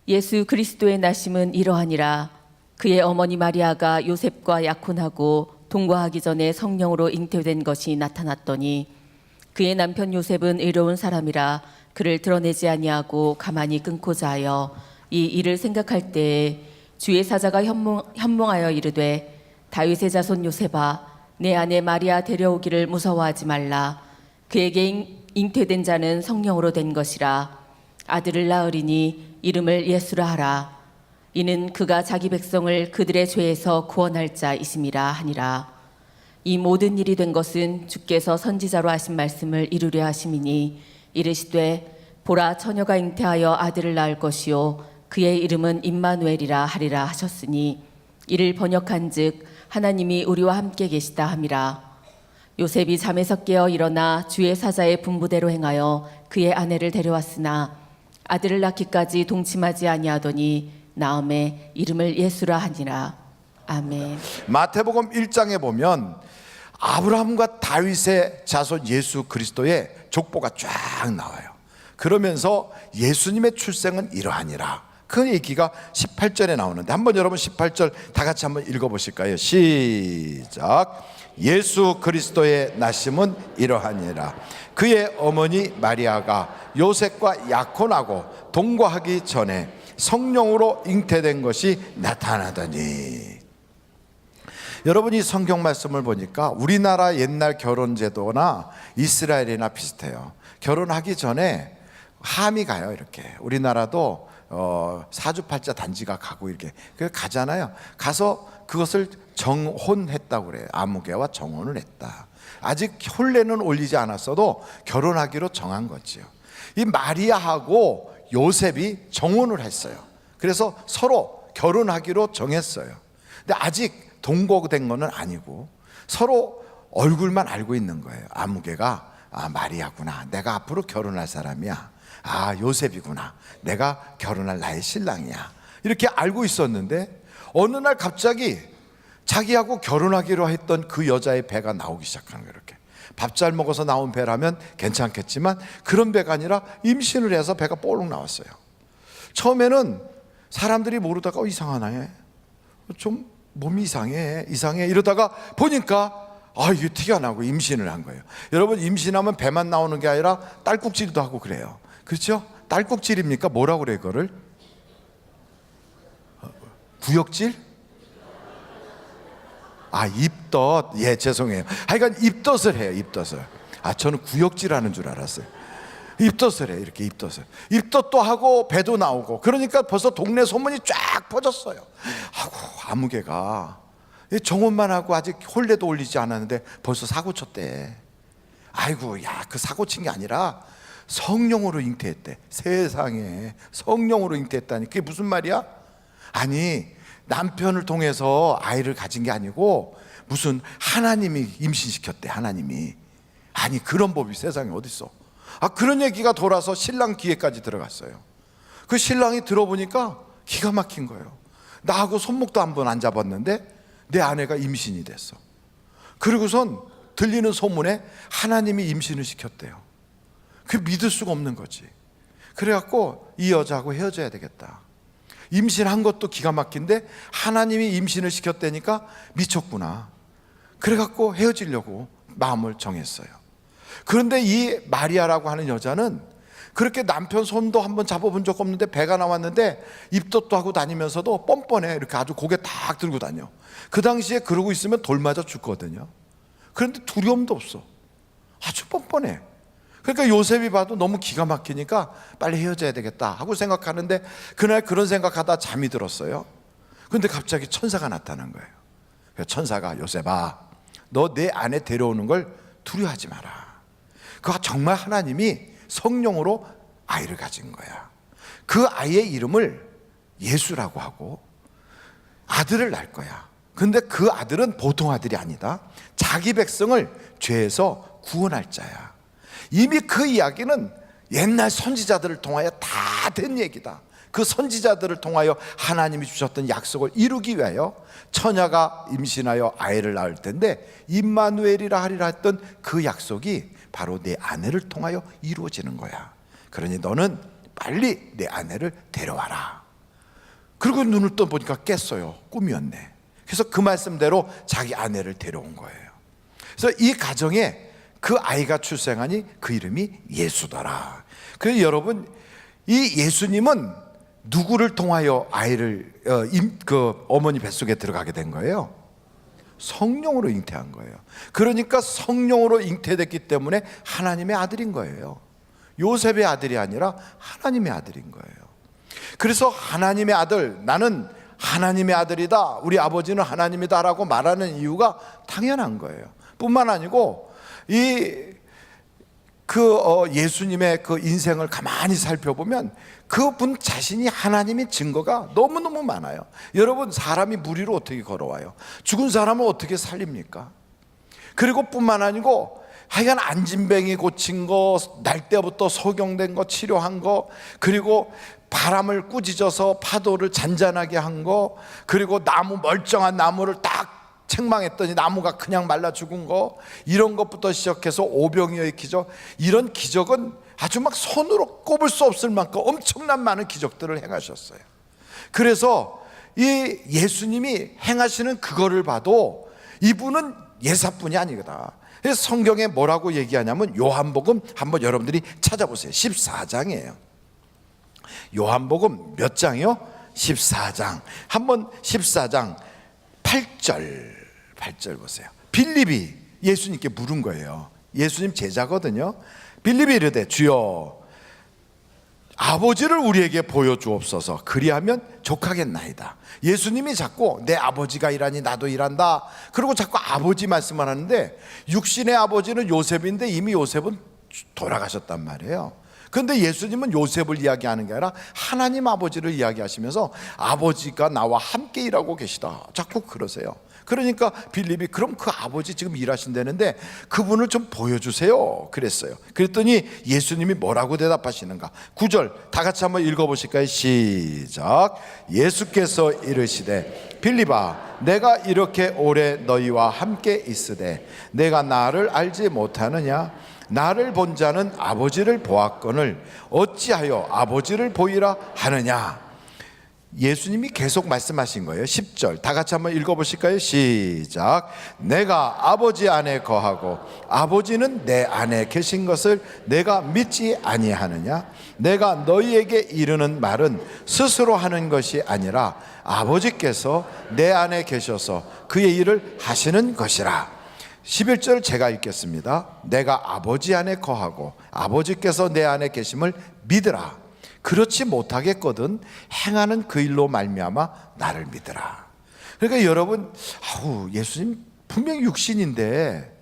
예수 그리스도의 나심은 이러하니라. 그의 어머니 마리아가 요셉과 약혼하고 동거하기 전에 성령으로 잉태된 것이 나타났더니 그의 남편 요셉은 의로운 사람이라 그를 드러내지 아니하고 가만히 끊고자 하여 이 일을 생각할 때에 주의 사자가 현몽하여 이르되 다윗의 자손 요셉아 내 아내 마리아 데려오기를 무서워하지 말라. 그에게 잉태된 자는 성령으로 된 것이라. 아들을 낳으리니 이름을 예수라 하라. 이는 그가 자기 백성을 그들의 죄에서 구원할 자이심이라 하니라. 이 모든 일이 된 것은 주께서 선지자로 하신 말씀을 이루려 하심이니 이르시되 보라 처녀가 잉태하여 아들을 낳을 것이요 그의 이름은 임마누엘이라 하리라 하셨으니 이를 번역한즉 하나님이 우리와 함께 계시다 함이라. 요셉이 잠에서 깨어 일어나 주의 사자의 분부대로 행하여 그의 아내를 데려왔으나 아들을 낳기까지 동침하지 아니하더니 나음에 이름을 예수라 하니라. 아멘. 마태복음 1장에 보면 아브라함과 다윗의 자손 예수 그리스도의 족보가 쫙 나와요. 그러면서 예수님의 출생은 이러하니라 그 얘기가 18절에 나오는데 한번 여러분 18절 다 같이 한번 읽어보실까요? 시작. 예수 그리스도의 나심은 이러하니라. 그의 어머니 마리아가 요셉과 약혼하고 동거하기 전에 성령으로 잉태된 것이 나타나더니. 여러분이 성경 말씀을 보니까 우리나라 옛날 결혼 제도나 이스라엘이나 비슷해요. 결혼하기 전에 함이 가요. 이렇게 우리나라도 사주팔자 단지가 가고 이렇게 가잖아요. 가서 그것을 정혼했다고 그래요. 아무개와 정혼을 했다. 아직 혼례는 올리지 않았어도 결혼하기로 정한 거지요. 이 마리아하고 요셉이 정혼을 했어요. 그래서 서로 결혼하기로 정했어요. 근데 아직 동거된 거는 아니고 서로 얼굴만 알고 있는 거예요. 아무개가 마리아구나, 내가 앞으로 결혼할 사람이야. 요셉이구나, 내가 결혼할 나의 신랑이야. 이렇게 알고 있었는데 어느 날 갑자기 자기하고 결혼하기로 했던 그 여자의 배가 나오기 시작하는 거예요. 이렇게 밥 잘 먹어서 나온 배라면 괜찮겠지만 그런 배가 아니라 임신을 해서 배가 볼록 나왔어요. 처음에는 사람들이 모르다가 이상하네, 좀 몸이 이상해 이러다가 보니까 이게 티가 나고 임신을 한 거예요. 여러분, 임신하면 배만 나오는 게 아니라 딸꾹질도 하고 그래요. 그렇죠? 딸꾹질입니까? 뭐라고 그래 이거를? 구역질? 입덧. 예, 죄송해요. 하여간 입덧을 해요. 입덧을. 저는 구역질 하는 줄 알았어요. 입덧을 해요. 이렇게 입덧을. 입덧도 하고 배도 나오고. 그러니까 벌써 동네 소문이 쫙 퍼졌어요. 아무개가 정혼만 하고 아직 혼례도 올리지 않았는데 벌써 사고 쳤대. 그 사고 친 게 아니라 성령으로 잉태했대. 세상에, 성령으로 잉태했다니 그게 무슨 말이야? 남편을 통해서 아이를 가진 게 아니고 무슨 하나님이 임신시켰대. 하나님이. 그런 법이 세상에 어딨어. 그런 얘기가 돌아서 신랑 귀에까지 들어갔어요. 그 신랑이 들어보니까 기가 막힌 거예요. 나하고 손목도 한 번 안 잡았는데 내 아내가 임신이 됐어. 그리고선 들리는 소문에 하나님이 임신을 시켰대요. 그게 믿을 수가 없는 거지. 그래갖고 이 여자하고 헤어져야 되겠다. 임신한 것도 기가 막힌데 하나님이 임신을 시켰다니까 미쳤구나. 그래갖고 헤어지려고 마음을 정했어요. 그런데 이 마리아라고 하는 여자는 그렇게 남편 손도 한번 잡아본 적 없는데 배가 나왔는데 입덧도 하고 다니면서도 뻔뻔해. 이렇게 아주 고개 딱 들고 다녀. 그 당시에 그러고 있으면 돌 맞아 죽거든요. 그런데 두려움도 없어. 아주 뻔뻔해. 그러니까 요셉이 봐도 너무 기가 막히니까 빨리 헤어져야 되겠다 하고 생각하는데 그날 그런 생각하다 잠이 들었어요. 그런데 갑자기 천사가 나타난 거예요. 천사가 요셉아, 너 내 아내 데려오는 걸 두려워하지 마라. 그가 정말 하나님이 성령으로 아이를 가진 거야. 그 아이의 이름을 예수라고 하고 아들을 낳을 거야. 근데 그 아들은 보통 아들이 아니다. 자기 백성을 죄에서 구원할 자야. 이미 그 이야기는 옛날 선지자들을 통하여 다 된 얘기다. 그 선지자들을 통하여 하나님이 주셨던 약속을 이루기 위하여 처녀가 임신하여 아이를 낳을 텐데 임마누엘이라 하리라 했던 그 약속이 바로 내 아내를 통하여 이루어지는 거야. 그러니 너는 빨리 내 아내를 데려와라. 그리고 눈을 떠 보니까 깼어요. 꿈이었네. 그래서 그 말씀대로 자기 아내를 데려온 거예요. 그래서 이 가정에 그 아이가 출생하니 그 이름이 예수더라. 그래서 여러분, 이 예수님은 누구를 통하여 아이를 어머니 뱃속에 들어가게 된 거예요? 성령으로 잉태한 거예요. 그러니까 성령으로 잉태됐기 때문에 하나님의 아들인 거예요. 요셉의 아들이 아니라 하나님의 아들인 거예요. 그래서 하나님의 아들, 나는 하나님의 아들이다, 우리 아버지는 하나님이다 라고 말하는 이유가 당연한 거예요. 뿐만 아니고 예수님의 그 인생을 가만히 살펴보면 그분 자신이 하나님의 증거가 너무너무 많아요. 여러분, 사람이 물 위로 어떻게 걸어와요? 죽은 사람을 어떻게 살립니까? 그리고 뿐만 아니고 하여간 안진뱅이 고친 거, 날 때부터 소경된 거 치료한 거, 그리고 바람을 꾸짖어서 파도를 잔잔하게 한 거, 그리고 멀쩡한 나무를 딱 책망했더니 나무가 그냥 말라 죽은 거, 이런 것부터 시작해서 오병이어의 기적, 이런 기적은 아주 막 손으로 꼽을 수 없을 만큼 엄청난 많은 기적들을 행하셨어요. 그래서 이 예수님이 행하시는 그거를 봐도 이분은 예사뿐이 아니거다. 그래서 성경에 뭐라고 얘기하냐면 요한복음 한번 여러분들이 찾아보세요. 14장이에요. 요한복음 몇 장이요? 14장. 한번 14장 8절 보세요. 빌립이 예수님께 물은 거예요. 예수님 제자거든요. 빌립이 이르되 주여 아버지를 우리에게 보여주옵소서. 그리하면 족하겠나이다. 예수님이 자꾸 내 아버지가 일하니 나도 일한다, 그리고 자꾸 아버지 말씀을 하는데 육신의 아버지는 요셉인데 이미 요셉은 돌아가셨단 말이에요. 그런데 예수님은 요셉을 이야기하는 게 아니라 하나님 아버지를 이야기하시면서 아버지가 나와 함께 일하고 계시다 자꾸 그러세요. 그러니까 빌립이 그럼 그 아버지 지금 일하신다는데 그분을 좀 보여주세요 그랬어요. 그랬더니 예수님이 뭐라고 대답하시는가? 9절 다 같이 한번 읽어보실까요? 시작. 예수께서 이르시되 빌립아, 내가 이렇게 오래 너희와 함께 있으되 내가 나를 알지 못하느냐? 나를 본 자는 아버지를 보았거늘 어찌하여 아버지를 보이라 하느냐? 예수님이 계속 말씀하신 거예요. 10절 다 같이 한번 읽어보실까요? 시작. 내가 아버지 안에 거하고 아버지는 내 안에 계신 것을 내가 믿지 아니하느냐? 내가 너희에게 이르는 말은 스스로 하는 것이 아니라 아버지께서 내 안에 계셔서 그의 일을 하시는 것이라. 11절 제가 읽겠습니다. 내가 아버지 안에 거하고 아버지께서 내 안에 계심을 믿으라. 그렇지 못하겠거든 행하는 그 일로 말미암아 나를 믿으라. 그러니까 여러분, 예수님 분명히 육신인데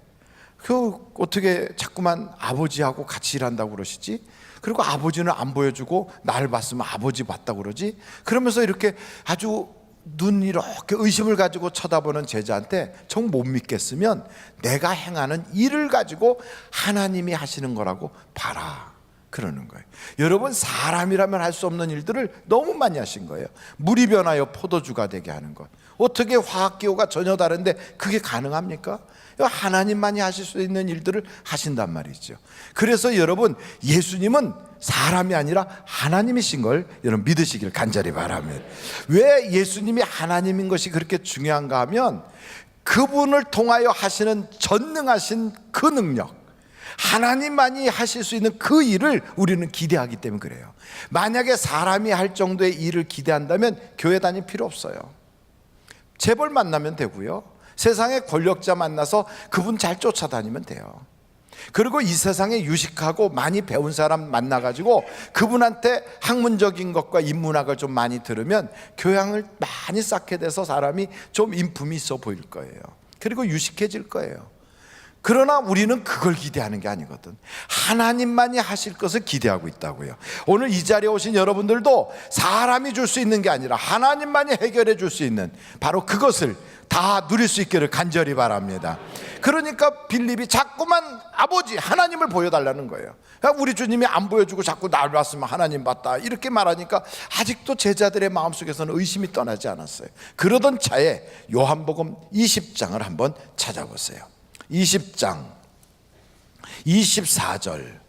어떻게 자꾸만 아버지하고 같이 일한다고 그러시지? 그리고 아버지는 안 보여주고 나를 봤으면 아버지 봤다고 그러지? 그러면서 이렇게 아주 눈 이렇게 의심을 가지고 쳐다보는 제자한테 정 못 믿겠으면 내가 행하는 일을 가지고 하나님이 하시는 거라고 봐라 그러는 거예요. 여러분, 사람이라면 할 수 없는 일들을 너무 많이 하신 거예요. 물이 변하여 포도주가 되게 하는 것, 어떻게 화학기호가 전혀 다른데 그게 가능합니까? 하나님만이 하실 수 있는 일들을 하신단 말이죠. 그래서 여러분, 예수님은 사람이 아니라 하나님이신 걸 여러분 믿으시길 간절히 바랍니다. 왜 예수님이 하나님인 것이 그렇게 중요한가 하면 그분을 통하여 하시는 전능하신 그 능력, 하나님만이 하실 수 있는 그 일을 우리는 기대하기 때문에 그래요. 만약에 사람이 할 정도의 일을 기대한다면 교회 다닐 필요 없어요. 재벌 만나면 되고요, 세상의 권력자 만나서 그분 잘 쫓아다니면 돼요. 그리고 이 세상에 유식하고 많이 배운 사람 만나가지고 그분한테 학문적인 것과 인문학을 좀 많이 들으면 교양을 많이 쌓게 돼서 사람이 좀 인품이 있어 보일 거예요. 그리고 유식해질 거예요. 그러나 우리는 그걸 기대하는 게 아니거든. 하나님만이 하실 것을 기대하고 있다고요. 오늘 이 자리에 오신 여러분들도 사람이 줄 수 있는 게 아니라 하나님만이 해결해 줄 수 있는 바로 그것을 다 누릴 수 있기를 간절히 바랍니다. 그러니까 빌립이 자꾸만 아버지 하나님을 보여달라는 거예요. 우리 주님이 안 보여주고 자꾸 날 봤으면 하나님 봤다 이렇게 말하니까 아직도 제자들의 마음속에서는 의심이 떠나지 않았어요. 그러던 차에 요한복음 20장을 한번 찾아보세요. 20장 24절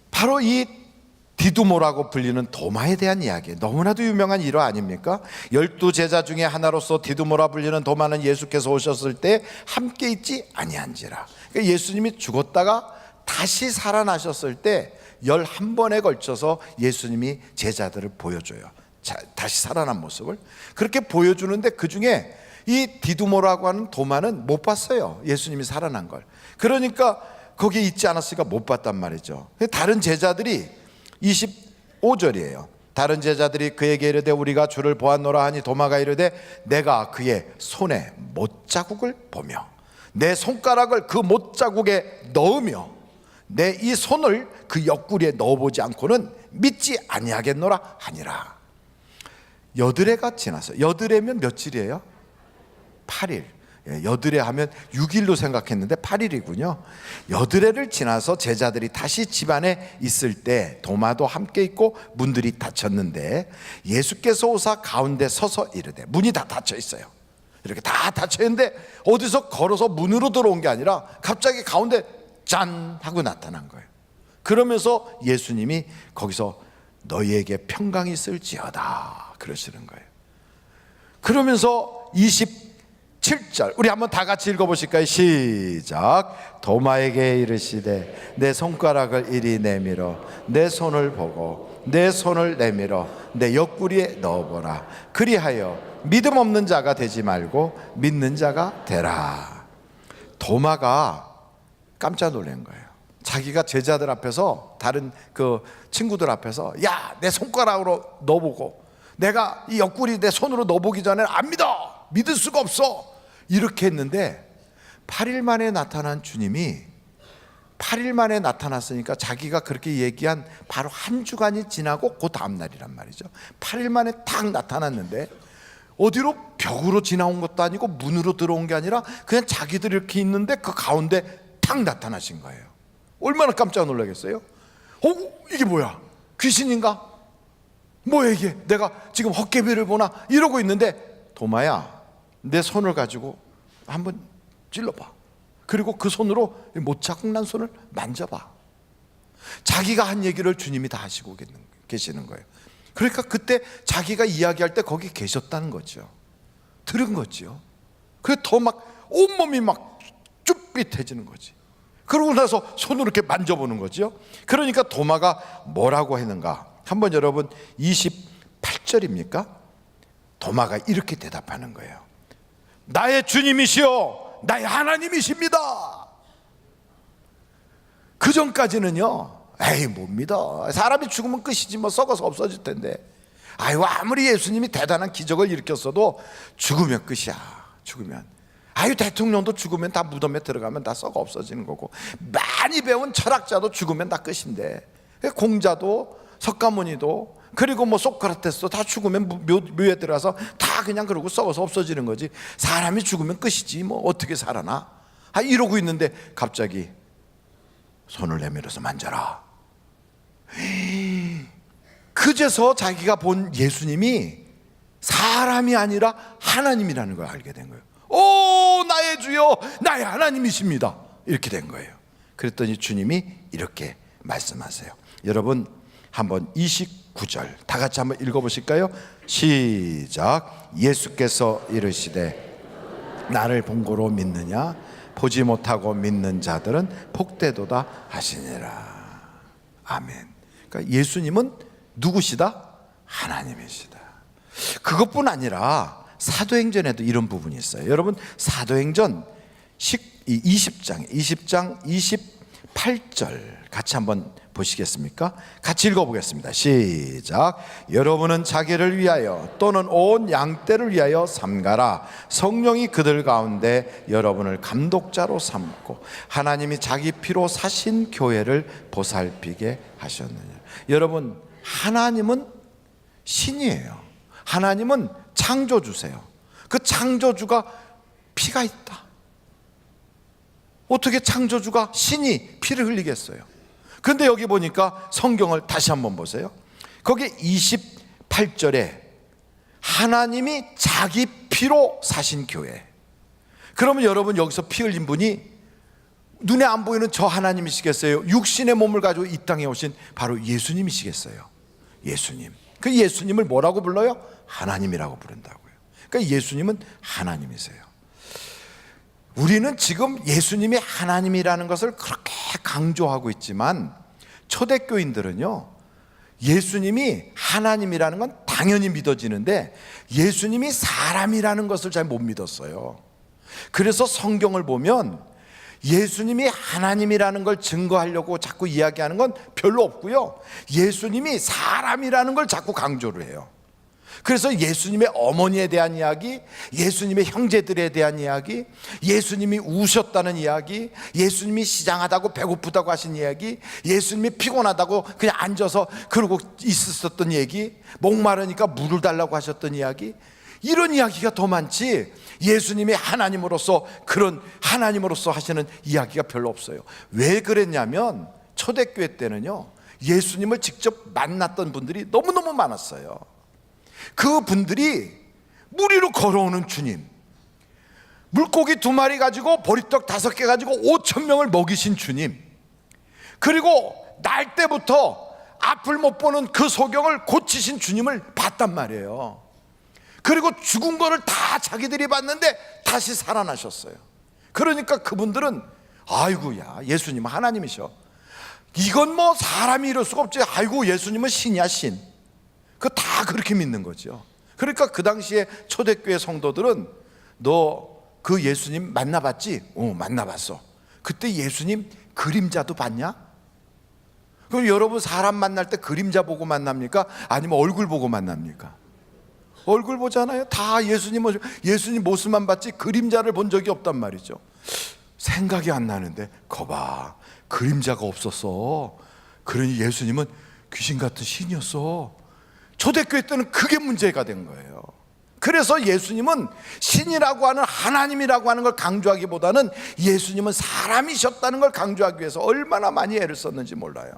바로 이 디두모라고 불리는 도마에 대한 이야기, 너무나도 유명한 일화 아닙니까? 12제자 중에 하나로서 디두모라 불리는 도마는 예수께서 오셨을 때 함께 있지 아니한지라. 그러니까 예수님이 죽었다가 다시 살아나셨을 때 11번에 걸쳐서 예수님이 제자들을 보여줘요. 다시 살아난 모습을 그렇게 보여주는데, 그 중에 이 디두모라고 하는 도마는 못 봤어요, 예수님이 살아난 걸. 그러니까 거기에 있지 않았으니까 못 봤단 말이죠. 다른 제자들이 25절이에요. 다른 제자들이 그에게 이르되 우리가 주를 보았노라 하니 도마가 이르되 내가 그의 손에 못자국을 보며 내 손가락을 그 못자국에 넣으며 내 이 손을 그 옆구리에 넣어보지 않고는 믿지 아니하겠노라 하니라. 여드레가 지나서, 여드레면 며칠이에요? 8일. 여드레 하면 6일로 생각했는데 8일이군요. 여드레를 지나서 제자들이 다시 집안에 있을 때 도마도 함께 있고 문들이 닫혔는데 예수께서 오사 가운데 서서 이르되, 문이 다 닫혀 있어요. 이렇게 다 닫혀 있는데 어디서 걸어서 문으로 들어온 게 아니라 갑자기 가운데 짠 하고 나타난 거예요. 그러면서 예수님이 거기서 너희에게 평강이 있을지어다 그러시는 거예요. 그러면서 27절 우리 한번 다 같이 읽어보실까요? 시작. 도마에게 이르시되 내 손가락을 이리 내밀어 내 손을 보고 내 손을 내밀어 내 옆구리에 넣어보라. 그리하여 믿음 없는 자가 되지 말고 믿는 자가 되라. 도마가 깜짝 놀란 거예요. 자기가 제자들 앞에서, 다른 그 친구들 앞에서 야, 내 손가락으로 넣어보고 내가 이 옆구리 내 손으로 넣어보기 전에 안 믿어, 믿을 수가 없어, 이렇게 했는데 8일 만에 나타난 주님이 8일 만에 나타났으니까 자기가 그렇게 얘기한 바로 한 주간이 지나고 그 다음 날이란 말이죠. 8일 만에 딱 나타났는데 어디로 벽으로 지나온 것도 아니고 문으로 들어온 게 아니라 그냥 자기들이 이렇게 있는데 그 가운데 탁 나타나신 거예요. 얼마나 깜짝 놀라겠어요? 이게 뭐야? 귀신인가? 뭐야 이게? 내가 지금 헛개비를 보나? 이러고 있는데 도마야, 내 손을 가지고 한번 찔러봐. 그리고 그 손으로 못자국 난 손을 만져봐. 자기가 한 얘기를 주님이 다 하시고 계시는 거예요. 그러니까 그때 자기가 이야기할 때 거기 계셨다는 거죠. 들은 거죠. 그래서 더 막 온몸이 막 쭈삣해지는 거지. 그러고 나서 손으로 이렇게 만져보는 거죠. 그러니까 도마가 뭐라고 했는가? 한번 여러분 28절입니까? 도마가 이렇게 대답하는 거예요. 나의 주님이시여 나의 하나님이십니다. 그 전까지는요, 에이 못 믿어, 사람이 죽으면 끝이지 뭐, 썩어서 없어질 텐데. 아유, 아무리 예수님이 대단한 기적을 일으켰어도 죽으면 끝이야. 죽으면, 아유 대통령도 죽으면 다 무덤에 들어가면 다 썩어 없어지는 거고, 많이 배운 철학자도 죽으면 다 끝인데, 공자도 석가모니도 그리고 뭐 소크라테스도 다 죽으면 묘에 들어가서 다 그냥 그러고 썩어서 없어지는 거지. 사람이 죽으면 끝이지 뭐 어떻게 살아나? 이러고 있는데 갑자기 손을 내밀어서 만져라. 그제서 자기가 본 예수님이 사람이 아니라 하나님이라는 걸 알게 된 거예요. 오, 나의 주여 나의 하나님이십니다, 이렇게 된 거예요. 그랬더니 주님이 이렇게 말씀하세요. 여러분 한번 29절 다 같이 한번 읽어보실까요? 시작. 예수께서 이르시되 나를 본고로 믿느냐? 보지 못하고 믿는 자들은 복되도다 하시니라. 아멘. 그러니까 예수님은 누구시다? 하나님이시다. 그것뿐 아니라 사도행전에도 이런 부분이 있어요. 여러분 사도행전 20장 28절 같이 한번 보시겠습니까? 같이 읽어보겠습니다. 시작. 여러분은 자기를 위하여 또는 온 양떼를 위하여 삼가라. 성령이 그들 가운데 여러분을 감독자로 삼고 하나님이 자기 피로 사신 교회를 보살피게 하셨느냐. 여러분 하나님은 신이에요. 하나님은 창조주세요. 그 창조주가 피가 있다. 어떻게 창조주가 신이 피를 흘리겠어요? 근데 여기 보니까 성경을 다시 한번 보세요. 거기 28절에 하나님이 자기 피로 사신 교회. 그러면 여러분 여기서 피 흘린 분이 눈에 안 보이는 저 하나님이시겠어요? 육신의 몸을 가지고 이 땅에 오신 바로 예수님이시겠어요? 예수님. 그 예수님을 뭐라고 불러요? 하나님이라고 부른다고요. 그러니까 예수님은 하나님이세요. 우리는 지금 예수님이 하나님이라는 것을 그렇게 강조하고 있지만 초대교인들은요, 예수님이 하나님이라는 건 당연히 믿어지는데 예수님이 사람이라는 것을 잘 못 믿었어요. 그래서 성경을 보면 예수님이 하나님이라는 걸 증거하려고 자꾸 이야기하는 건 별로 없고요, 예수님이 사람이라는 걸 자꾸 강조를 해요. 그래서 예수님의 어머니에 대한 이야기, 예수님의 형제들에 대한 이야기, 예수님이 우셨다는 이야기, 예수님이 시장하다고 배고프다고 하신 이야기, 예수님이 피곤하다고 그냥 앉아서 그러고 있었던 얘기, 목마르니까 물을 달라고 하셨던 이야기, 이런 이야기가 더 많지 예수님이 하나님으로서 그런 하나님으로서 하시는 이야기가 별로 없어요. 왜 그랬냐면 초대교회 때는요, 예수님을 직접 만났던 분들이 너무너무 많았어요. 그 분들이 무리로 걸어오는 주님, 물고기 2마리 가지고 보리떡 5개 가지고 5,000명을 먹이신 주님, 그리고 날 때부터 앞을 못 보는 그 소경을 고치신 주님을 봤단 말이에요. 그리고 죽은 거를 다 자기들이 봤는데 다시 살아나셨어요. 그러니까 그분들은 아이고야, 예수님 하나님이셔, 이건 뭐 사람이 이럴 수가 없지, 아이고 예수님은 신이야 신, 그 다 그렇게 믿는 거죠. 그러니까 그 당시에 초대교회 성도들은 너 그 예수님 만나봤지? 만나봤어. 그때 예수님 그림자도 봤냐? 그럼 여러분 사람 만날 때 그림자 보고 만납니까? 아니면 얼굴 보고 만납니까? 얼굴 보잖아요. 다 예수님 모습만 봤지 그림자를 본 적이 없단 말이죠. 생각이 안 나는데 거봐, 그림자가 없었어. 그러니 예수님은 귀신 같은 신이었어. 초대교회 때는 그게 문제가 된 거예요. 그래서 예수님은 신이라고 하는, 하나님이라고 하는 걸 강조하기보다는 예수님은 사람이셨다는 걸 강조하기 위해서 얼마나 많이 애를 썼는지 몰라요.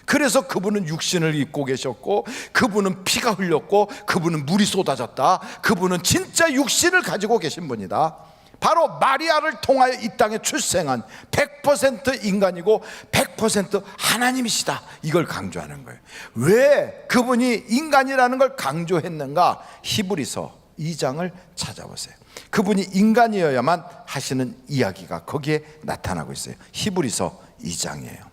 그래서 그분은 육신을 입고 계셨고, 그분은 피가 흘렸고, 그분은 물이 쏟아졌다, 그분은 진짜 육신을 가지고 계신 분이다. 바로 마리아를 통하여 이 땅에 출생한 100% 인간이고 100% 하나님이시다, 이걸 강조하는 거예요. 왜 그분이 인간이라는 걸 강조했는가? 히브리서 2장을 찾아보세요. 그분이 인간이어야만 하시는 이야기가 거기에 나타나고 있어요. 히브리서 2장이에요.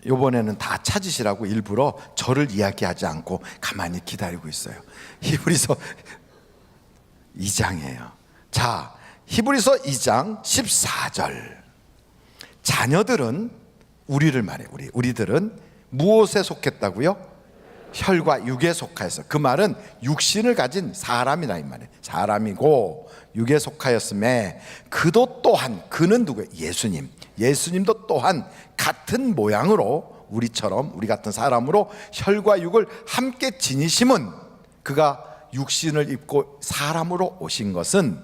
이번에는 다 찾으시라고 일부러 저를 이야기하지 않고 가만히 기다리고 있어요. 히브리서 2장이에요. 자, 히브리서 2장 14절. 자녀들은, 우리를 말해, 우리들은 무엇에 속했다고요? 혈과 육에 속하여서. 그 말은 육신을 가진 사람이라 이 말이에요. 사람이고 육에 속하였음에 그도 또한, 그는 누구예요? 예수님. 예수님도 또한 같은 모양으로, 우리처럼, 우리 같은 사람으로 혈과 육을 함께 지니심은, 그가 육신을 입고 사람으로 오신 것은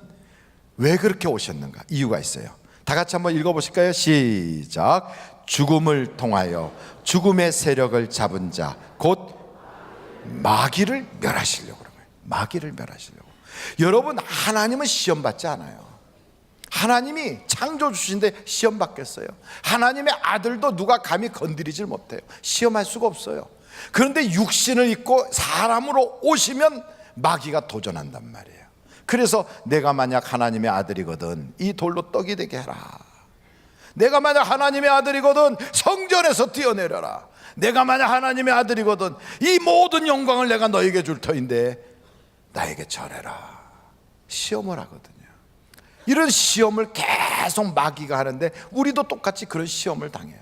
왜 그렇게 오셨는가? 이유가 있어요. 다 같이 한번 읽어보실까요? 시작. 죽음을 통하여 죽음의 세력을 잡은 자, 곧 마귀를 멸하시려고 그런 거예요. 마귀를 멸하시려고. 여러분, 하나님은 시험 받지 않아요. 하나님이 창조주신데 시험 받겠어요? 하나님의 아들도 누가 감히 건드리질 못해요. 시험할 수가 없어요. 그런데 육신을 입고 사람으로 오시면 마귀가 도전한단 말이에요. 그래서 내가 만약 하나님의 아들이거든 이 돌로 떡이 되게 해라. 내가 만약 하나님의 아들이거든 성전에서 뛰어내려라. 내가 만약 하나님의 아들이거든 이 모든 영광을 내가 너에게 줄 터인데 나에게 절해라. 시험을 하거든요. 이런 시험을 계속 마귀가 하는데 우리도 똑같이 그런 시험을 당해요.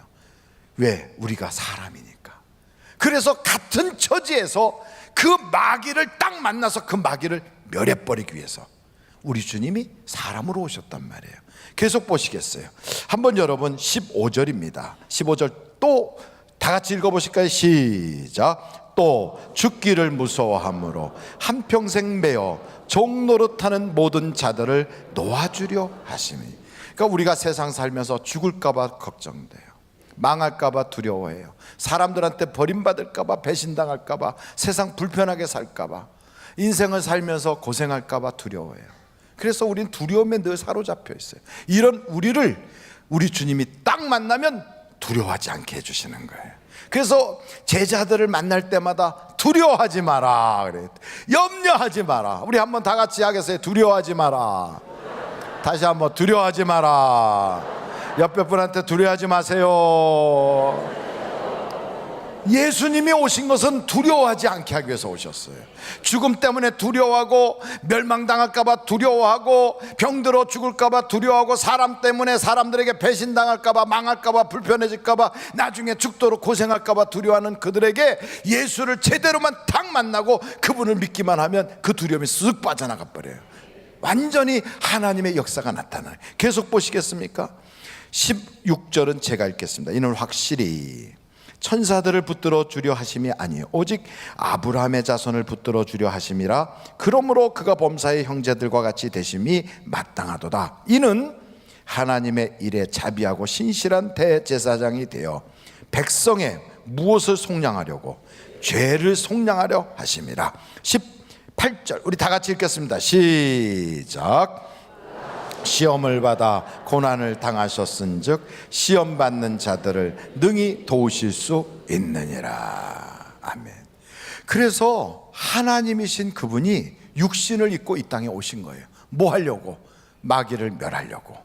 왜? 우리가 사람이니까. 그래서 같은 처지에서 그 마귀를 딱 만나서 그 마귀를 멸해버리기 위해서 우리 주님이 사람으로 오셨단 말이에요. 계속 보시겠어요? 한번 여러분 15절입니다 15절 또 다 같이 읽어보실까요? 시작. 또 죽기를 무서워함으로 한평생 매어 종노릇하는 모든 자들을 놓아주려 하시니. 그러니까 우리가 세상 살면서 죽을까봐 걱정돼요. 망할까봐 두려워해요. 사람들한테 버림받을까봐, 배신당할까봐, 세상 불편하게 살까봐, 인생을 살면서 고생할까봐 두려워해요. 그래서 우린 두려움에 늘 사로잡혀 있어요. 이런 우리를 우리 주님이 딱 만나면 두려워하지 않게 해주시는 거예요. 그래서 제자들을 만날 때마다 두려워하지 마라 그래요. 염려하지 마라. 우리 한번 다 같이 하겠어요. 두려워하지 마라. 다시 한번 두려워하지 마라. 옆에 분한테 두려워하지 마세요. 예수님이 오신 것은 두려워하지 않게 하기 위해서 오셨어요. 죽음 때문에 두려워하고, 멸망당할까봐 두려워하고, 병들어 죽을까봐 두려워하고, 사람 때문에 사람들에게 배신당할까봐, 망할까봐, 불편해질까봐, 나중에 죽도록 고생할까봐 두려워하는 그들에게 예수를 제대로만 딱 만나고 그분을 믿기만 하면 그 두려움이 쓱 빠져나가 버려요. 완전히 하나님의 역사가 나타나요. 계속 보시겠습니까? 16절은 제가 읽겠습니다. 이는 확실히 천사들을 붙들어 주려 하심이 아니요 오직 아브라함의 자손을 붙들어 주려 하심이라. 그러므로 그가 범사의 형제들과 같이 되심이 마땅하도다. 이는 하나님의 일에 자비하고 신실한 대제사장이 되어 백성의 무엇을 속량하려고? 죄를 속량하려 하심이라. 18절 우리 다 같이 읽겠습니다. 시작. 시험을 받아 고난을 당하셨은즉 시험 받는 자들을 능히 도우실 수 있느니라. 아멘. 그래서 하나님이신 그분이 육신을 입고 이 땅에 오신 거예요. 뭐 하려고? 마귀를 멸하려고,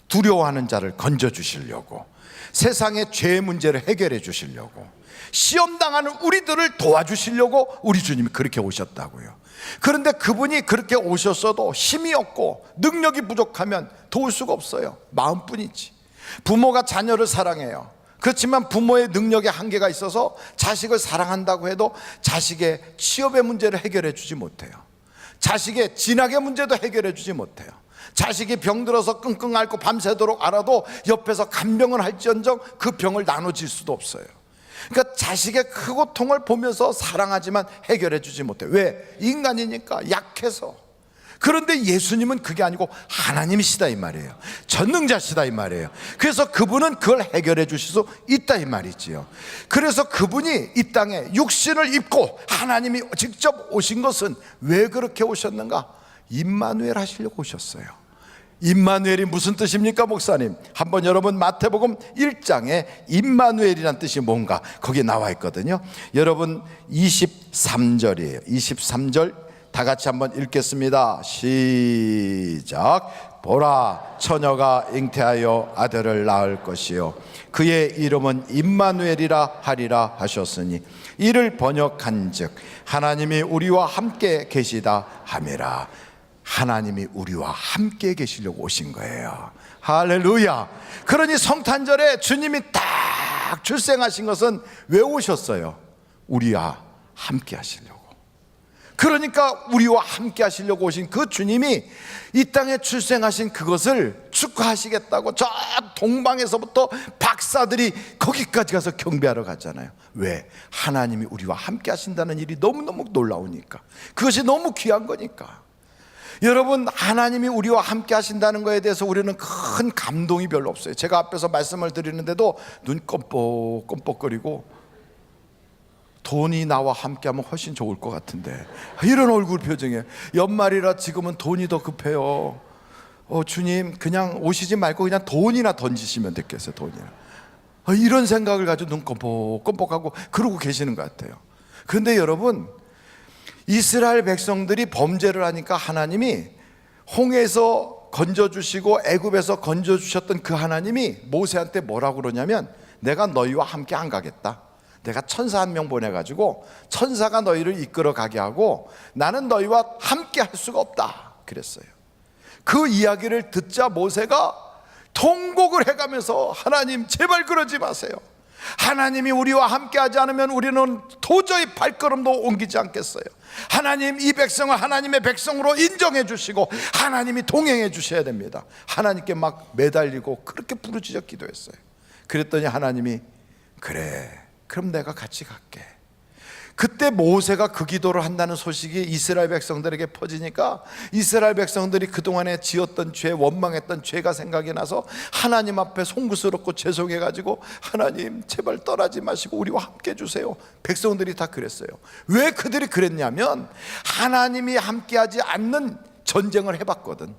두려워하는 자를 건져 주시려고, 세상의 죄 문제를 해결해 주시려고, 시험당하는 우리들을 도와주시려고 우리 주님이 그렇게 오셨다고요. 그런데 그분이 그렇게 오셨어도 힘이 없고 능력이 부족하면 도울 수가 없어요. 마음뿐이지. 부모가 자녀를 사랑해요. 그렇지만 부모의 능력에 한계가 있어서 자식을 사랑한다고 해도 자식의 취업의 문제를 해결해 주지 못해요. 자식의 진학의 문제도 해결해 주지 못해요. 자식이 병들어서 끙끙 앓고 밤새도록 앓아도 옆에서 간병을 할지언정 그 병을 나눠줄 수도 없어요. 그러니까 자식의 그 고통을 보면서 사랑하지만 해결해 주지 못해. 왜? 인간이니까, 약해서. 그런데 예수님은 그게 아니고 하나님이시다 이 말이에요. 전능자시다 이 말이에요. 그래서 그분은 그걸 해결해 주실 수 있다 이 말이지요. 그래서 그분이 이 땅에 육신을 입고 하나님이 직접 오신 것은 왜 그렇게 오셨는가? 임마누엘 하시려고 오셨어요. 임마누엘이 무슨 뜻입니까, 목사님? 한번 여러분 마태복음 1장에 임마누엘이란 뜻이 뭔가 거기에 나와 있거든요. 여러분 23절이에요. 23절 다 같이 한번 읽겠습니다. 시작. 보라, 처녀가 잉태하여 아들을 낳을 것이요 그의 이름은 임마누엘이라 하리라 하셨으니 이를 번역한즉 하나님이 우리와 함께 계시다 함이라. 하나님이 우리와 함께 계시려고 오신 거예요. 할렐루야. 그러니 성탄절에 주님이 딱 출생하신 것은 왜 오셨어요? 우리와 함께 하시려고. 그러니까 우리와 함께 하시려고 오신 그 주님이 이 땅에 출생하신 그것을 축하하시겠다고 저 동방에서부터 박사들이 거기까지 가서 경배하러 갔잖아요. 왜? 하나님이 우리와 함께 하신다는 일이 너무너무 놀라우니까. 그것이 너무 귀한 거니까. 여러분, 하나님이 우리와 함께 하신다는 것에 대해서 우리는 큰 감동이 별로 없어요. 제가 앞에서 말씀을 드리는데도 눈 껌뻑껌뻑거리고 돈이 나와 함께하면 훨씬 좋을 것 같은데 이런 얼굴 표정에 연말이라 지금은 돈이 더 급해요. 주님 그냥 오시지 말고 그냥 돈이나 던지시면 됐겠어요. 돈이나. 이런 생각을 가지고 눈 껌뻑껌뻑하고 그러고 계시는 것 같아요. 그런데 여러분, 이스라엘 백성들이 범죄를 하니까 하나님이 홍해에서 건져주시고 애굽에서 건져주셨던 그 하나님이 모세한테 뭐라고 그러냐면 내가 너희와 함께 안 가겠다. 내가 천사 한 명 보내가지고 천사가 너희를 이끌어 가게 하고 나는 너희와 함께 할 수가 없다 그랬어요. 그 이야기를 듣자 모세가 통곡을 해가면서 하나님 제발 그러지 마세요. 하나님이 우리와 함께하지 않으면 우리는 도저히 발걸음도 옮기지 않겠어요. 하나님 이 백성을 하나님의 백성으로 인정해 주시고 하나님이 동행해 주셔야 됩니다. 하나님께 막 매달리고 그렇게 부르짖어 기도했어요. 그랬더니 하나님이 그래 그럼 내가 같이 갈게. 그때 모세가 그 기도를 한다는 소식이 이스라엘 백성들에게 퍼지니까 이스라엘 백성들이 그동안에 지었던 죄, 원망했던 죄가 생각이 나서 하나님 앞에 송구스럽고 죄송해가지고 하나님 제발 떠나지 마시고 우리와 함께 해주세요. 백성들이 다 그랬어요. 왜 그들이 그랬냐면 하나님이 함께하지 않는 전쟁을 해봤거든.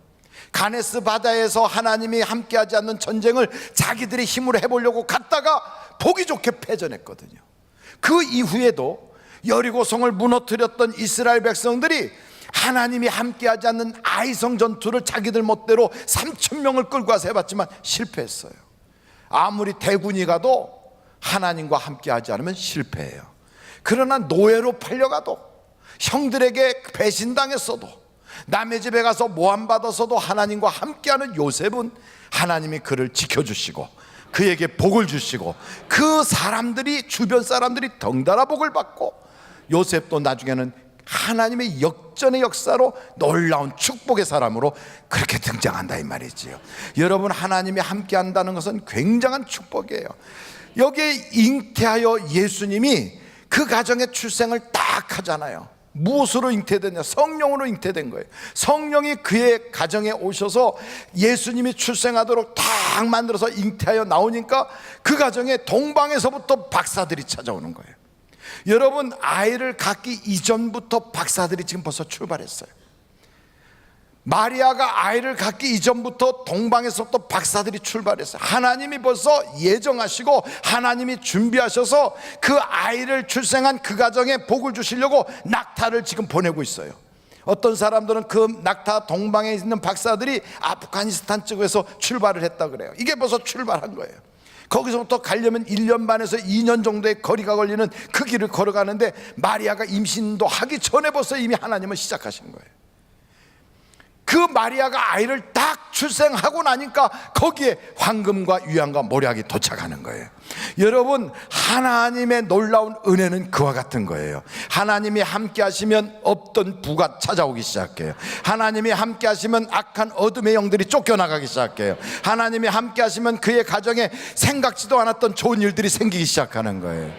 가네스 바다에서 하나님이 함께하지 않는 전쟁을 자기들의 힘으로 해보려고 갔다가 보기 좋게 패전했거든요. 그 이후에도 여리고성을 무너뜨렸던 이스라엘 백성들이 하나님이 함께하지 않는 아이성 전투를 자기들 멋대로 3,000명을 끌고 와서 해봤지만 실패했어요. 아무리 대군이 가도 하나님과 함께하지 않으면 실패해요. 그러나 노예로 팔려가도, 형들에게 배신당했어도, 남의 집에 가서 모함받아서도 하나님과 함께하는 요셉은 하나님이 그를 지켜주시고 그에게 복을 주시고 그 사람들이, 주변 사람들이 덩달아 복을 받고, 요셉도 나중에는 하나님의 역전의 역사로 놀라운 축복의 사람으로 그렇게 등장한다 이 말이지요. 여러분, 하나님이 함께 한다는 것은 굉장한 축복이에요. 여기에 잉태하여 예수님이 그 가정의 출생을 딱 하잖아요. 무엇으로 잉태됐냐? 성령으로 잉태된 거예요. 성령이 그의 가정에 오셔서 예수님이 출생하도록 딱 만들어서 잉태하여 나오니까 그 가정에 동방에서부터 박사들이 찾아오는 거예요. 여러분, 아이를 갖기 이전부터 박사들이 지금 벌써 출발했어요. 마리아가 아이를 갖기 이전부터 동방에서부터 박사들이 출발했어요. 하나님이 벌써 예정하시고 하나님이 준비하셔서 그 아이를 출생한 그 가정에 복을 주시려고 낙타를 지금 보내고 있어요. 어떤 사람들은 그 낙타 동방에 있는 박사들이 아프가니스탄 쪽에서 출발을 했다 그래요. 이게 벌써 출발한 거예요. 거기서부터 가려면 1년 반에서 2년 정도의 거리가 걸리는 그 길을 걸어가는데, 마리아가 임신도 하기 전에 벌써 이미 하나님은 시작하신 거예요. 그 마리아가 아이를 딱 출생하고 나니까 거기에 황금과 유향과 모략이 도착하는 거예요. 여러분, 하나님의 놀라운 은혜는 그와 같은 거예요. 하나님이 함께 하시면 없던 부가 찾아오기 시작해요. 하나님이 함께 하시면 악한 어둠의 영들이 쫓겨나가기 시작해요. 하나님이 함께 하시면 그의 가정에 생각지도 않았던 좋은 일들이 생기기 시작하는 거예요.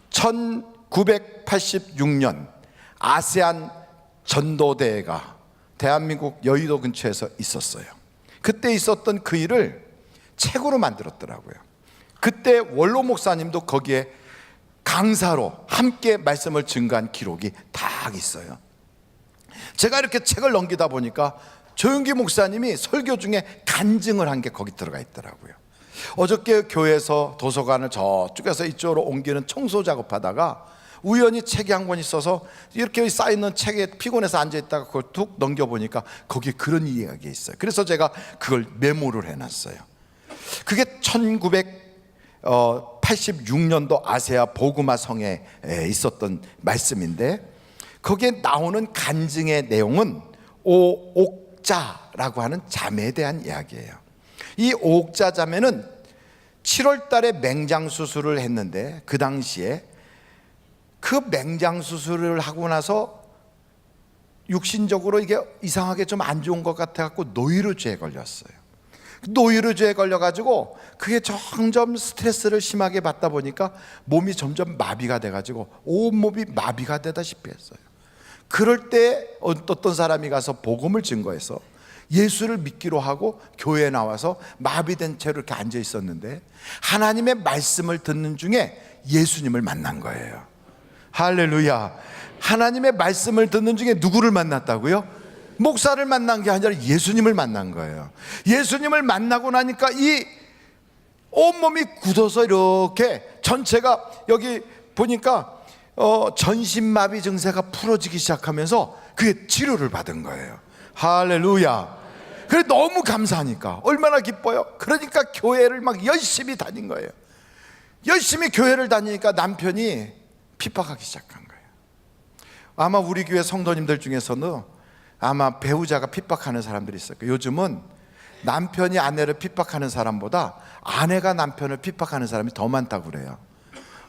1986년 아세안 전도대회가 대한민국 여의도 근처에서 있었어요. 그때 있었던 그 일을 책으로 만들었더라고요. 그때 원로 목사님도 거기에 강사로 함께 말씀을 증거한 기록이 다 있어요. 제가 이렇게 책을 넘기다 보니까 조용기 목사님이 설교 중에 간증을 한 게 거기 들어가 있더라고요. 어저께 교회에서 도서관을 저쪽에서 이쪽으로 옮기는 청소 작업하다가 우연히 책이 한 권 있어서 이렇게 쌓여있는 책에 피곤해서 앉아있다가 그걸 툭 넘겨보니까 거기에 그런 이야기가 있어요. 그래서 제가 그걸 메모를 해놨어요. 그게 1986년도 아세아 보그마 성에 있었던 말씀인데, 거기에 나오는 간증의 내용은 오옥자라고 하는 자매에 대한 이야기예요. 이 오옥자 자매는 7월 달에 맹장 수술을 했는데, 그 당시에 그 맹장 수술을 하고 나서 육신적으로 이게 이상하게 좀 안 좋은 것 같아 갖고 노이로제에 걸렸어요. 노이로제에 걸려가지고 그게 점점 스트레스를 심하게 받다 보니까 몸이 점점 마비가 돼가지고 온몸이 마비가 되다시피 했어요. 그럴 때 어떤 사람이 가서 복음을 증거해서 예수를 믿기로 하고 교회에 나와서 마비된 채로 이렇게 앉아 있었는데, 하나님의 말씀을 듣는 중에 예수님을 만난 거예요. 할렐루야. 하나님의 말씀을 듣는 중에 누구를 만났다고요? 목사를 만난 게 아니라 예수님을 만난 거예요. 예수님을 만나고 나니까 이 온몸이 굳어서 이렇게 전체가, 여기 보니까 전신마비 증세가 풀어지기 시작하면서 그게 치료를 받은 거예요. 할렐루야. 그래, 너무 감사하니까 얼마나 기뻐요. 그러니까 교회를 막 열심히 다닌 거예요. 열심히 교회를 다니니까 남편이 핍박하기 시작한 거예요. 아마 우리 교회 성도님들 중에서는 아마 배우자가 핍박하는 사람들이 있을 거예요. 요즘은 남편이 아내를 핍박하는 사람보다 아내가 남편을 핍박하는 사람이 더 많다고 그래요.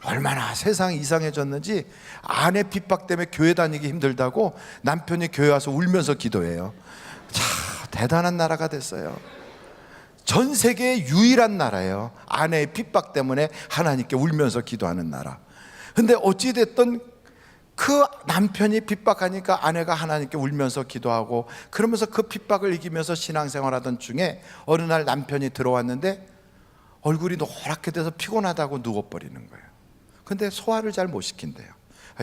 얼마나 세상이 이상해졌는지, 아내 핍박 때문에 교회 다니기 힘들다고 남편이 교회 와서 울면서 기도해요. 참 대단한 나라가 됐어요. 전 세계의 유일한 나라예요. 아내의 핍박 때문에 하나님께 울면서 기도하는 나라. 근데 어찌됐든 그 남편이 핍박하니까 아내가 하나님께 울면서 기도하고, 그러면서 그 핍박을 이기면서 신앙생활하던 중에 어느 날 남편이 들어왔는데 얼굴이 노랗게 돼서 피곤하다고 누워버리는 거예요. 근데 소화를 잘 못 시킨대요.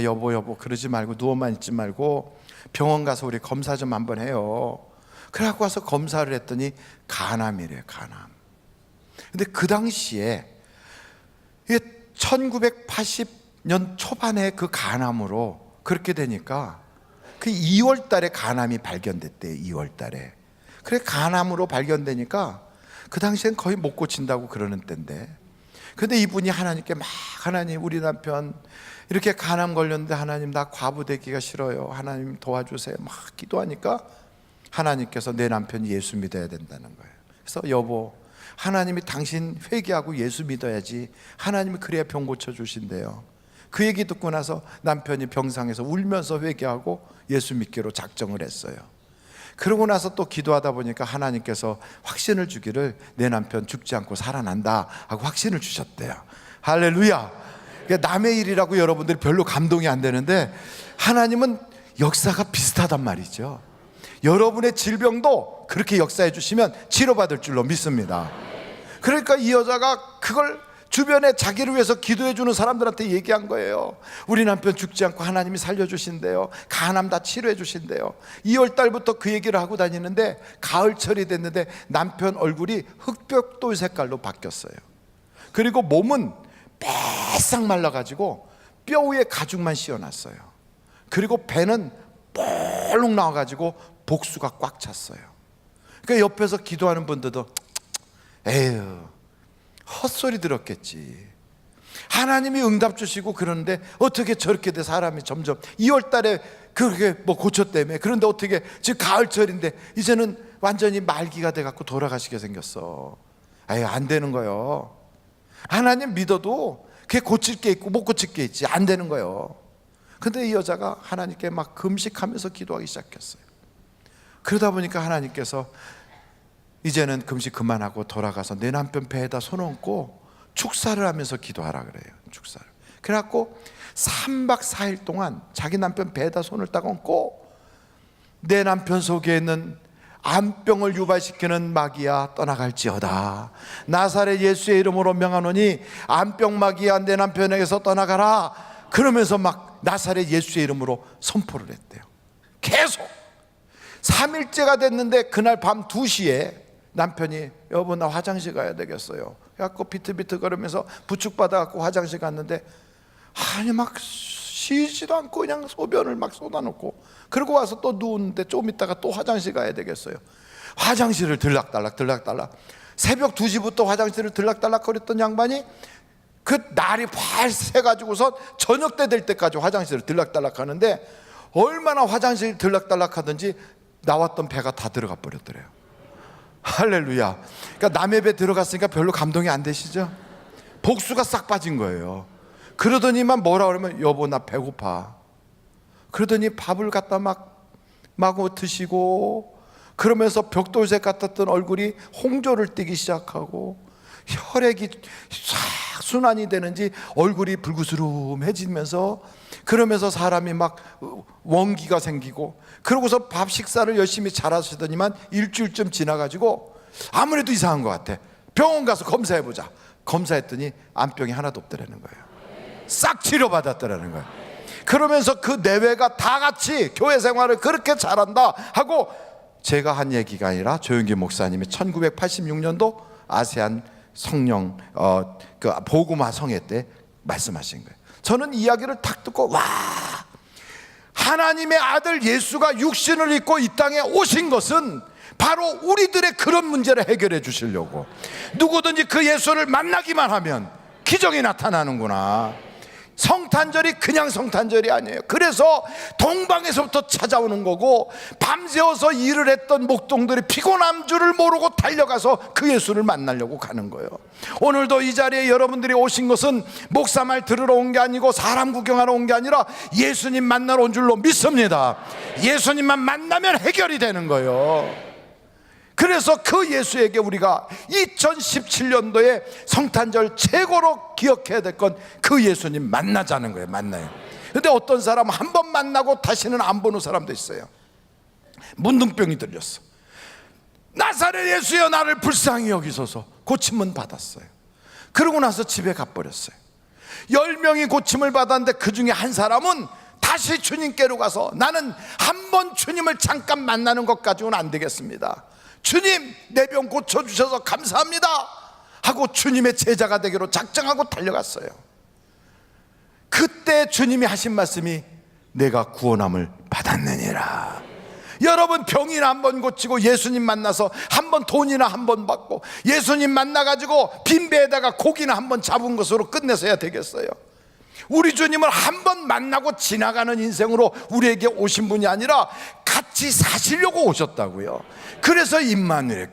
여보 그러지 말고 누워만 있지 말고 병원 가서 우리 검사 좀 한번 해요. 그래갖고 와서 검사를 했더니 간암이래요. 간암. 근데 그 당시에 이게 1980년 초반에 그 간암으로 그렇게 되니까 그 2월 달에 간암이 발견됐대요. 2월 달에. 그래 간암으로 발견되니까 그 당시엔 거의 못 고친다고 그러는 때인데, 근데 이분이 하나님께 막, 하나님 우리 남편 이렇게 간암 걸렸는데 하나님 나 과부되기가 싫어요, 하나님 도와주세요 막 기도하니까 하나님께서 내 남편이 예수 믿어야 된다는 거예요. 그래서 여보, 하나님이 당신 회개하고 예수 믿어야지, 하나님이 그래야 병 고쳐주신대요. 그 얘기 듣고 나서 남편이 병상에서 울면서 회개하고 예수 믿기로 작정을 했어요. 그러고 나서 또 기도하다 보니까 하나님께서 확신을 주기를 내 남편 죽지 않고 살아난다 하고 확신을 주셨대요. 할렐루야. 남의 일이라고 여러분들이 별로 감동이 안 되는데 하나님은 역사가 비슷하단 말이죠. 여러분의 질병도 그렇게 역사해 주시면 치료받을 줄로 믿습니다. 그러니까 이 여자가 그걸 주변에 자기를 위해서 기도해 주는 사람들한테 얘기한 거예요. 우리 남편 죽지 않고 하나님이 살려주신대요, 간암 다 치료해 주신대요. 2월 달부터 그 얘기를 하고 다니는데 가을철이 됐는데 남편 얼굴이 흑벽돌 색깔로 바뀌었어요. 그리고 몸은 빼싹 말라가지고 뼈 위에 가죽만 씌워놨어요. 그리고 배는 볼록 나와가지고 복수가 꽉 찼어요. 그러니까 옆에서 기도하는 분들도 에휴 헛소리 들었겠지, 하나님이 응답 주시고 그러는데 어떻게 저렇게 돼 사람이 점점 2월 달에 그렇게 뭐 고쳤다며, 그런데 어떻게 지금 가을철인데 이제는 완전히 말기가 돼갖고 돌아가시게 생겼어. 에휴 안 되는 거요. 하나님 믿어도 그게 고칠 게 있고 못 고칠 게 있지, 안 되는 거요. 근데 이 여자가 하나님께 막 금식하면서 기도하기 시작했어요. 그러다 보니까 하나님께서 이제는 금식 그만하고 돌아가서 내 남편 배에다 손 얹고 축사를 하면서 기도하라 그래요. 축사를. 그래갖고 3박 4일 동안 자기 남편 배에다 손을 딱 얹고 내 남편 속에 있는 암병을 유발시키는 마귀야 떠나갈지어다, 나사렛 예수의 이름으로 명하노니 암병 마귀야 내 남편에게서 떠나가라, 그러면서 막 나사렛 예수의 이름으로 선포를 했대요. 계속 3일째가 됐는데 그날 밤 2시에 남편이 여보 나 화장실 가야 되겠어요 그래갖고 비틀비틀 거리면서 부축받아갖고 화장실 갔는데 아니 막 쉬지도 않고 그냥 소변을 막 쏟아놓고 그러고 와서 또 누웠는데 좀 있다가 또 화장실 가야 되겠어요. 화장실을 들락달락 새벽 2시부터 화장실을 들락달락 거렸던 양반이 그 날이 활 새가지고서 저녁 때 될 때까지 화장실을 들락달락 하는데 얼마나 화장실 들락달락 하든지 나왔던 배가 다 들어가 버렸더래요. 할렐루야. 그러니까 남의 배 들어갔으니까 별로 감동이 안 되시죠? 복수가 싹 빠진 거예요. 그러더니만 뭐라 그러면 여보 나 배고파. 그러더니 밥을 갖다 마구 드시고 그러면서 벽돌색 같았던 얼굴이 홍조를 띠기 시작하고 혈액이 싹 순환이 되는지 얼굴이 불구스름해지면서 그러면서 사람이 막 원기가 생기고 그러고서 밥 식사를 열심히 잘 하시더니만 일주일쯤 지나가지고 아무래도 이상한 것 같아. 병원 가서 검사해보자. 검사했더니 암병이 하나도 없더라는 거예요. 싹 치료받았더라는 거예요. 그러면서 그 내외가 다 같이 교회 생활을 그렇게 잘한다 하고, 제가 한 얘기가 아니라 조영기 목사님이 1986년도 아세안 성령 그 복음화 성회 때 말씀하신 거예요. 저는 이야기를 탁 듣고 와, 하나님의 아들 예수가 육신을 입고 이 땅에 오신 것은 바로 우리들의 그런 문제를 해결해 주시려고, 누구든지 그 예수를 만나기만 하면 기적이 나타나는구나. 성탄절이 그냥 성탄절이 아니에요. 그래서 동방에서부터 찾아오는 거고, 밤새워서 일을 했던 목동들이 피곤함 줄을 모르고 달려가서 그 예수를 만나려고 가는 거예요. 오늘도 이 자리에 여러분들이 오신 것은 목사 말 들으러 온 게 아니고 사람 구경하러 온 게 아니라 예수님 만나러 온 줄로 믿습니다. 예수님만 만나면 해결이 되는 거예요. 그래서 그 예수에게 우리가 2017년도에 성탄절 최고로 기억해야 될 건 그 예수님 만나자는 거예요. 만나요. 근데 어떤 사람은 한 번 만나고 다시는 안 보는 사람도 있어요. 문둥병이 들렸어. 나사렛 예수여 나를 불쌍히 여기소서. 고침은 받았어요. 그러고 나서 집에 가버렸어요. 10명이 고침을 받았는데 그 중에 한 사람은 다시 주님께로 가서 나는 한 번 주님을 잠깐 만나는 것 가지고는 안 되겠습니다. 주님, 내 병 고쳐주셔서 감사합니다 하고 주님의 제자가 되기로 작정하고 달려갔어요. 그때 주님이 하신 말씀이 내가 구원함을 받았느니라. 여러분, 병이나 한 번 고치고 예수님 만나서 한 번 돈이나 한 번 받고 예수님 만나가지고 빈 배에다가 고기나 한 번 잡은 것으로 끝내서야 되겠어요? 우리 주님을 한 번 만나고 지나가는 인생으로 우리에게 오신 분이 아니라 같이 사시려고 오셨다고요. 그래서 임마누엘,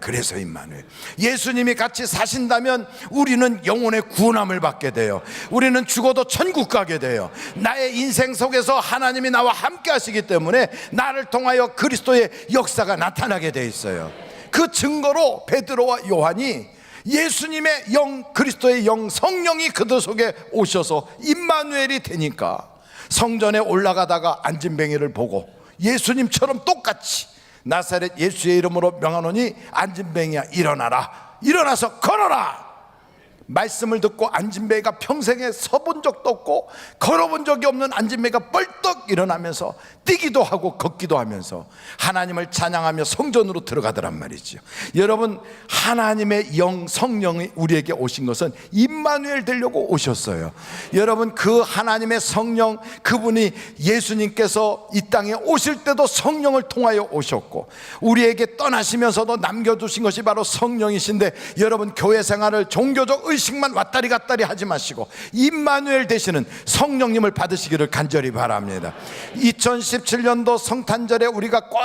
예수님이 같이 사신다면 우리는 영혼의 구원함을 받게 돼요. 우리는 죽어도 천국 가게 돼요. 나의 인생 속에서 하나님이 나와 함께 하시기 때문에 나를 통하여 그리스도의 역사가 나타나게 돼 있어요. 그 증거로 베드로와 요한이 예수님의 영, 그리스도의 영, 성령이 그들 속에 오셔서 임마누엘이 되니까 성전에 올라가다가 안진뱅이를 보고 예수님처럼 똑같이 나사렛 예수의 이름으로 명하노니 안진뱅이야 일어나라, 일어나서 걸어라. 말씀을 듣고 안진뱅이가 평생에 서본 적도 없고 걸어본 적이 없는 안진뱅이가 벌떡 일어나면서 뛰기도 하고 걷기도 하면서 하나님을 찬양하며 성전으로 들어가더란 말이죠. 여러분, 하나님의 영, 성령이 우리에게 오신 것은 임마누엘 되려고 오셨어요. 여러분, 그 하나님의 성령, 그분이 예수님께서 이 땅에 오실 때도 성령을 통하여 오셨고 우리에게 떠나시면서도 남겨두신 것이 바로 성령이신데, 여러분, 교회 생활을 종교적 의식만 왔다리 갔다리 하지 마시고 임마누엘 되시는 성령님을 받으시기를 간절히 바랍니다. 2017년도 성탄절에 우리가 꼭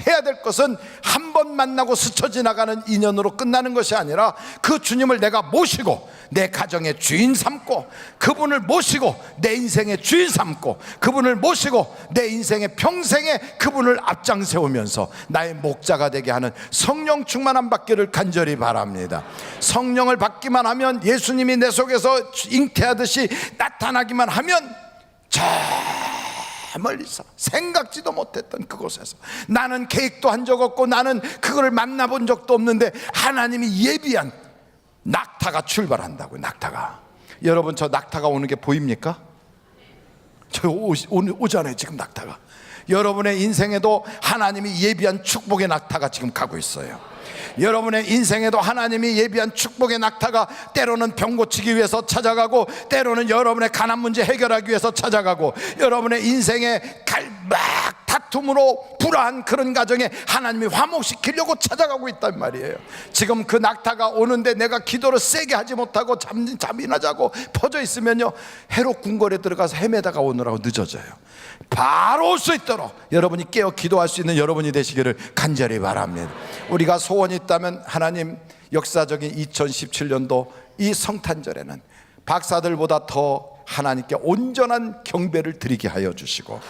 해야 될 것은 한 번 만나고 스쳐 지나가는 인연으로 끝나는 것이 아니라 그 주님을 내가 모시고 내 가정의 주인 삼고, 그분을 모시고 내 인생의 주인 삼고, 그분을 모시고 내 인생의 평생에 그분을 앞장 세우면서 나의 목자가 되게 하는 성령 충만함 받기를 간절히 바랍니다. 성령을 받기만 하면, 예수님이 내 속에서 잉태하듯이 나타나기만 하면, 저 멀리서 생각지도 못했던 그곳에서, 나는 계획도 한 적 없고 나는 그거를 만나본 적도 없는데 하나님이 예비한 낙타가 출발한다고요. 낙타가. 여러분, 저 낙타가 오는 게 보입니까? 저 오늘 오잖아요, 지금 낙타가. 여러분의 인생에도 하나님이 예비한 축복의 낙타가 지금 가고 있어요. 여러분의 인생에도 하나님이 예비한 축복의 낙타가 때로는 병 고치기 위해서 찾아가고, 때로는 여러분의 가난 문제 해결하기 위해서 찾아가고, 여러분의 인생에 막 다툼으로 불화한 그런 가정에 하나님이 화목시키려고 찾아가고 있단 말이에요. 지금 그 낙타가 오는데 내가 기도를 세게 하지 못하고 잠이나 자고 퍼져 있으면요, 해로 궁궐에 들어가서 헤매다가 오느라고 늦어져요. 바로 올 수 있도록 여러분이 깨어 기도할 수 있는 여러분이 되시기를 간절히 바랍니다. 우리가 소원이 있다면, 하나님, 역사적인 2017년도 이 성탄절에는 박사들보다 더 하나님께 온전한 경배를 드리게 하여 주시고,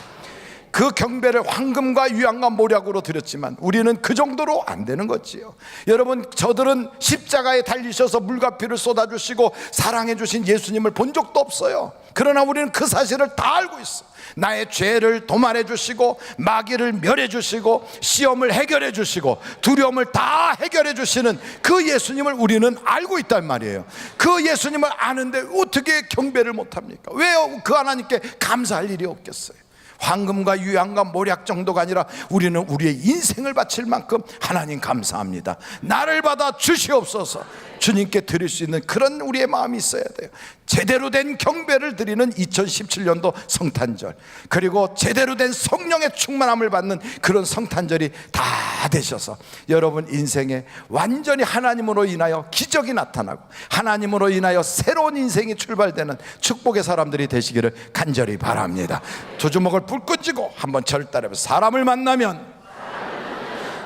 그 경배를 황금과 유향과 모략으로 드렸지만 우리는 그 정도로 안 되는 거지요. 여러분, 저들은 십자가에 달리셔서 물과 피를 쏟아주시고 사랑해 주신 예수님을 본 적도 없어요. 그러나 우리는 그 사실을 다 알고 있어. 나의 죄를 도말해 주시고 마귀를 멸해 주시고 시험을 해결해 주시고 두려움을 다 해결해 주시는 그 예수님을 우리는 알고 있단 말이에요. 그 예수님을 아는데 어떻게 경배를 못합니까? 왜요? 그 하나님께 감사할 일이 없겠어요? 황금과 유향과 모략 정도가 아니라 우리는 우리의 인생을 바칠 만큼 하나님 감사합니다, 나를 받아 주시옵소서, 주님께 드릴 수 있는 그런 우리의 마음이 있어야 돼요. 제대로 된 경배를 드리는 2017년도 성탄절, 그리고 제대로 된 성령의 충만함을 받는 그런 성탄절이 다 되셔서 여러분 인생에 완전히 하나님으로 인하여 기적이 나타나고 하나님으로 인하여 새로운 인생이 출발되는 축복의 사람들이 되시기를 간절히 바랍니다. 두 주먹을 불 끄지고 한번 저를 따라해서, 사람을 만나면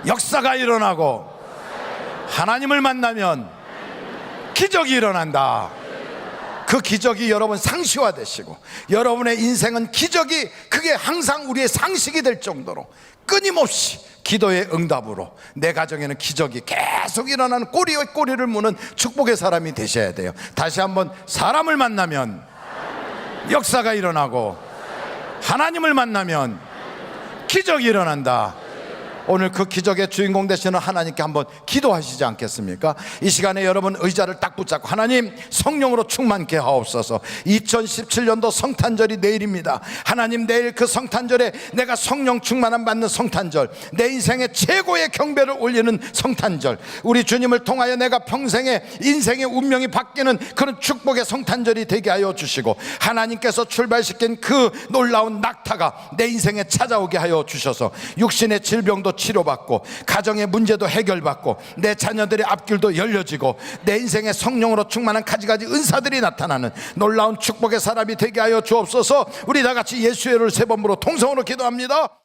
역사가 일어나고 하나님을 만나면 기적이 일어난다. 그 기적이 여러분 상시화되시고 여러분의 인생은 기적이, 그게 항상 우리의 상식이 될 정도로 끊임없이 기도의 응답으로 내 가정에는 기적이 계속 일어나는, 꼬리에 꼬리를 무는 축복의 사람이 되셔야 돼요. 다시 한번, 사람을 만나면 역사가 일어나고 하나님을 만나면 기적이 일어난다. 오늘 그 기적의 주인공 되시는 하나님께 한번 기도하시지 않겠습니까? 이 시간에 여러분 의자를 딱 붙잡고 하나님 성령으로 충만케 하옵소서. 2017년도 성탄절이 내일입니다. 하나님 내일 그 성탄절에 내가 성령 충만함 받는 성탄절, 내 인생의 최고의 경배를 올리는 성탄절, 우리 주님을 통하여 내가 평생의 인생의 운명이 바뀌는 그런 축복의 성탄절이 되게 하여 주시고, 하나님께서 출발시킨 그 놀라운 낙타가 내 인생에 찾아오게 하여 주셔서 육신의 질병도 치료받고 가정의 문제도 해결받고 내 자녀들의 앞길도 열려지고 내 인생에 성령으로 충만한 가지가지 은사들이 나타나는 놀라운 축복의 사람이 되게 하여 주옵소서. 우리 다 같이 예수의 이름을 세 번으로 통성으로 기도합니다.